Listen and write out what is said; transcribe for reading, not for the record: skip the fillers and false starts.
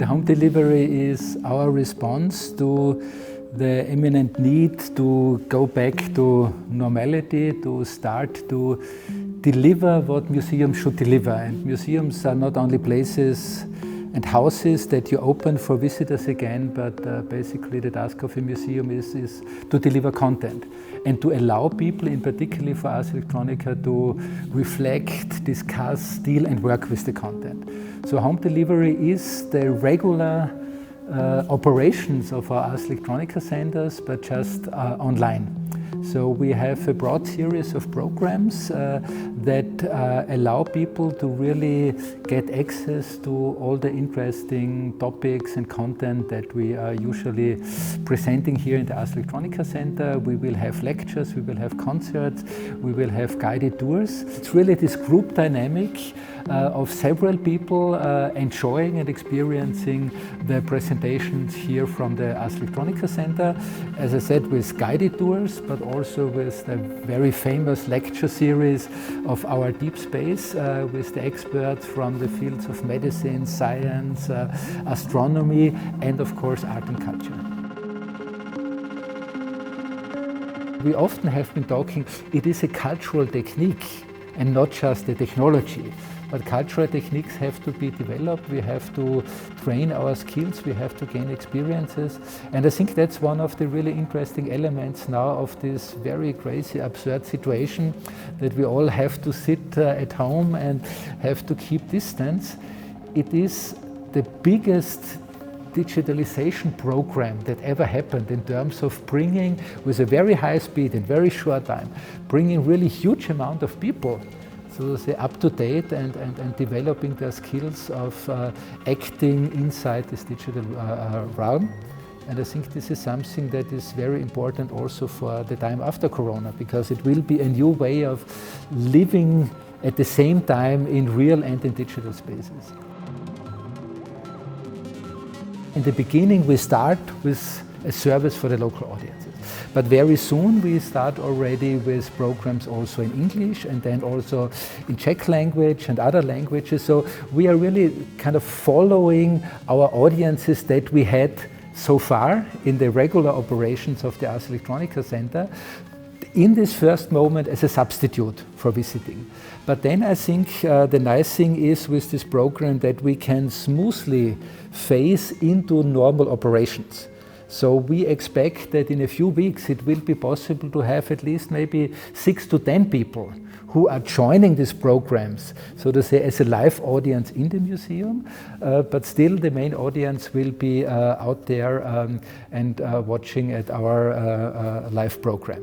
The home delivery is our response to the imminent need to go back to normality, to start to deliver what museums should deliver. And museums are not only places and houses that you open for visitors again, but basically the task of a museum is to deliver content and to allow people, in particular for Ars Electronica, to reflect, discuss, deal and work with the content. So home delivery is the regular operations of our Ars Electronica centers, but just online. So we have a broad series of programs that allow people to really get access to all the interesting topics and content that we are usually presenting here in the Ars Electronica Center. We will have lectures, we will have concerts, we will have guided tours. It's really this group dynamic of several people enjoying and experiencing the presentations here from the Ars Electronica Center. As I said, with guided tours, but also with the very famous lecture series of our Deep Space with the experts from the fields of medicine, science, astronomy, and of course art and culture. We often have been talking, it is a cultural technique and not just a technology. But cultural techniques have to be developed, we have to train our skills, we have to gain experiences. And I think that's one of the really interesting elements now of this very crazy, absurd situation that we all have to sit at home and have to keep distance. It is the biggest digitalization program that ever happened in terms of bringing, with a very high speed in very short time, bringing really huge amount of people, so to say, up to date and developing their skills of acting inside this digital realm. And I think this is something that is very important also for the time after Corona, because it will be a new way of living at the same time in real and in digital spaces. In the beginning, we start with a service for the local audiences. But very soon we start already with programs also in English and then also in Czech language and other languages. So we are really kind of following our audiences that we had so far in the regular operations of the Ars Electronica Center in this first moment as a substitute for visiting. But then I think the nice thing is with this program that we can smoothly phase into normal operations. So we expect that in a few weeks it will be possible to have at least maybe 6 to 10 people who are joining these programs, so to say, as a live audience in the museum, but still the main audience will be out there and watching at our live program.